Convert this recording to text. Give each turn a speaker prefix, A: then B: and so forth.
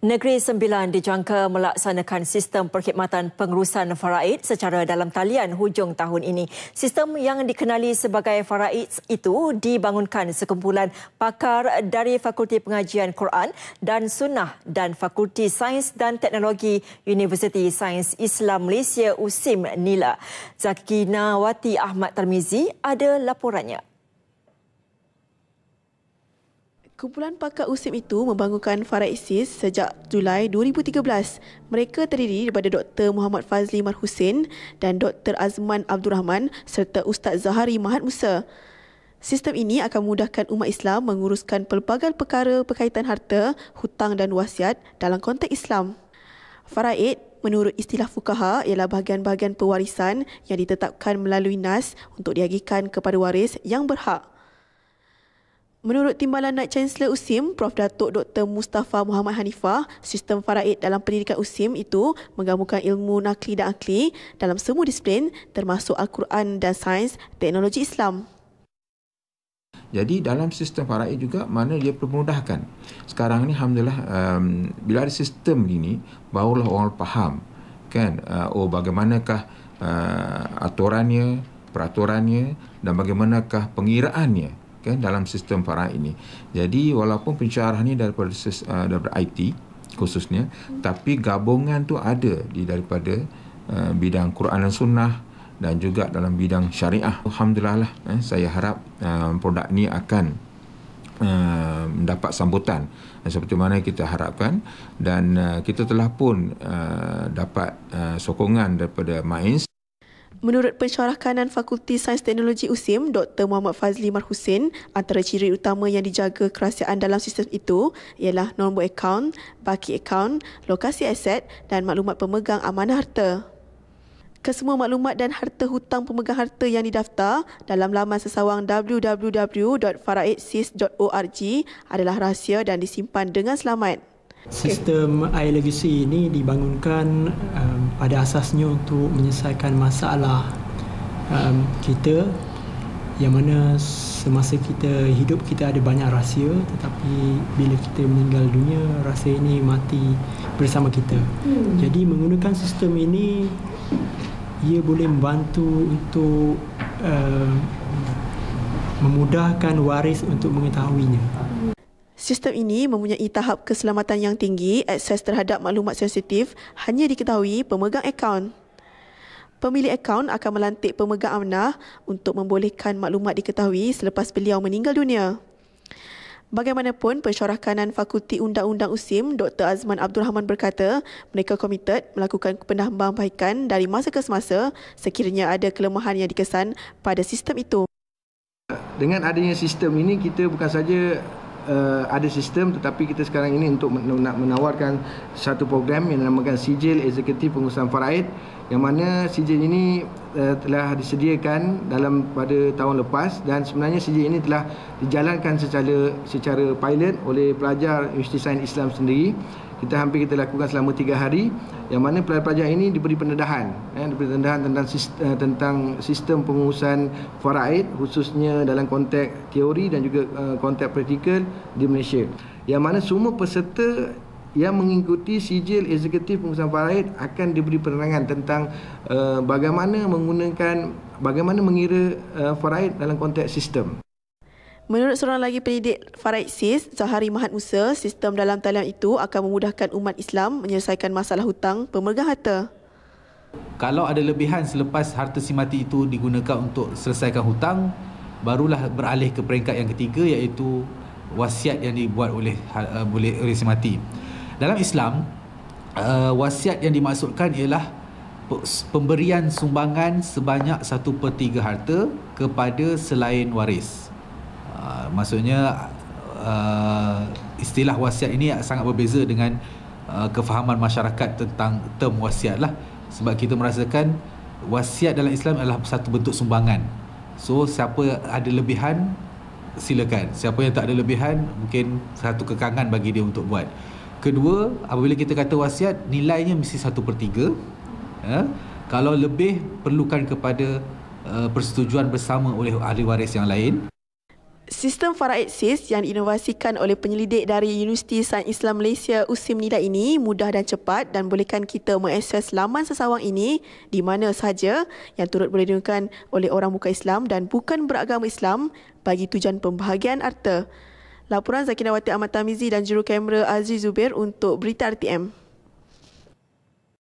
A: Negeri Sembilan dijangka melaksanakan sistem perkhidmatan pengurusan faraid secara dalam talian hujung tahun ini. Sistem yang dikenali sebagai faraid itu dibangunkan sekumpulan pakar dari Fakulti Pengajian Quran dan Sunnah dan Fakulti Sains dan Teknologi Universiti Sains Islam Malaysia USIM Nila. Zakinawati Ahmad Tarmizi ada laporannya.
B: Kumpulan pakar USIM itu membangunkan Faraid SIS sejak Julai 2013. Mereka terdiri daripada Dr. Muhammad Fazli Marhusin dan Dr. Azman Abdul Rahman serta Ustaz Zahari Mahat Musa. Sistem ini akan memudahkan umat Islam menguruskan pelbagai perkara berkaitan harta, hutang dan wasiat dalam konteks Islam. Faraid menurut istilah fuqaha ialah bahagian-bahagian pewarisan yang ditetapkan melalui nas untuk diagihkan kepada waris yang berhak. Menurut Timbalan Naib Chancellor USIM, Prof. Datuk Dr. Mustafa Muhammad Hanifah, sistem faraid dalam pendidikan USIM itu menggabungkan ilmu nakli dan akli dalam semua disiplin termasuk Al-Quran dan sains teknologi Islam.
C: Jadi dalam sistem faraid juga mana dia permudahkan. Sekarang ni alhamdulillah bila ada sistem ini barulah orang faham kan bagaimanakah aturannya, peraturannya dan bagaimanakah pengiraannya kan dalam sistem faraid ini. Jadi walaupun pensyarah ni daripada IT khususnya, tapi gabungan tu ada di daripada bidang Quran dan Sunnah dan juga dalam bidang syariah. Alhamdulillah lah, saya harap produk ni akan mendapat sambutan seperti mana kita harapkan dan kita telah pun dapat sokongan daripada MAINS.
B: Menurut pensyarah kanan Fakulti Sains Teknologi USIM, Dr. Muhammad Fazli Marhusin, antara ciri utama yang dijaga kerahsiaan dalam sistem itu ialah nombor akaun, baki akaun, lokasi aset dan maklumat pemegang amanah harta. Kesemua maklumat dan harta hutang pemegang harta yang didaftar dalam laman sesawang www.faraidsis.org adalah rahsia dan disimpan dengan selamat.
D: Sistem iLegacy ini dibangunkan pada asasnya untuk menyelesaikan masalah kita yang mana semasa kita hidup kita ada banyak rahsia, tetapi bila kita meninggal dunia rahsia ini mati bersama kita. Jadi menggunakan sistem ini ia boleh membantu untuk memudahkan waris untuk mengetahuinya.
B: Sistem ini mempunyai tahap keselamatan yang tinggi. Akses terhadap maklumat sensitif hanya diketahui pemegang akaun. Pemilik akaun akan melantik pemegang amanah untuk membolehkan maklumat diketahui selepas beliau meninggal dunia. Bagaimanapun, pensyarah kanan Fakulti Undang-Undang USIM, Dr. Azman Abdul Rahman berkata, mereka komited melakukan penambahbaikan dari masa ke semasa sekiranya ada kelemahan yang dikesan pada sistem itu.
E: Dengan adanya sistem ini, kita bukan saja ada sistem, tetapi kita sekarang ini untuk menawarkan satu program yang dinamakan Sijil Eksekutif Pengurusan Faraid, yang mana sijil ini telah disediakan pada tahun lepas dan sebenarnya sijil ini telah dijalankan secara pilot oleh pelajar Universiti Sains Islam sendiri. Kita lakukan selama 3 hari, yang mana pelajar-pelajar ini diberi pendedahan tentang sistem pengurusan faraid khususnya dalam konteks teori dan juga konteks praktikal di Malaysia. Yang mana semua peserta yang mengikuti sijil eksekutif pengurusan faraid akan diberi penerangan tentang bagaimana mengira faraid dalam konteks sistem.
B: Menurut seorang lagi pendidik Faraid SIS, Zahari Mahat Musa, sistem dalam talian itu akan memudahkan umat Islam menyelesaikan masalah hutang pemegang harta.
F: Kalau ada lebihan selepas harta si mati itu digunakan untuk selesaikan hutang, barulah beralih ke peringkat yang ketiga, iaitu wasiat yang dibuat oleh si mati. Dalam Islam, wasiat yang dimaksudkan ialah pemberian sumbangan sebanyak 1/3 harta kepada selain waris. Maksudnya istilah wasiat ini sangat berbeza dengan kefahaman masyarakat tentang term wasiat lah. Sebab kita merasakan wasiat dalam Islam adalah satu bentuk sumbangan. So siapa ada lebihan silakan, siapa yang tak ada lebihan mungkin satu kekangan bagi dia untuk buat. Kedua, apabila kita kata wasiat, nilainya mesti 1/3. Kalau lebih, perlukan kepada persetujuan bersama oleh ahli waris yang lain.
B: Sistem Faraid SIS yang diinovasikan oleh penyelidik dari Universiti Sains Islam Malaysia USIM NIDA ini mudah dan cepat dan bolehkan kita mengakses laman sesawang ini di mana sahaja yang turut boleh digunakan oleh orang bukan Islam dan bukan beragama Islam bagi tujuan pembahagian harta. Laporan Zakinawati Ahmad Tamizi dan juru kamera Aziz Zubair untuk Berita RTM.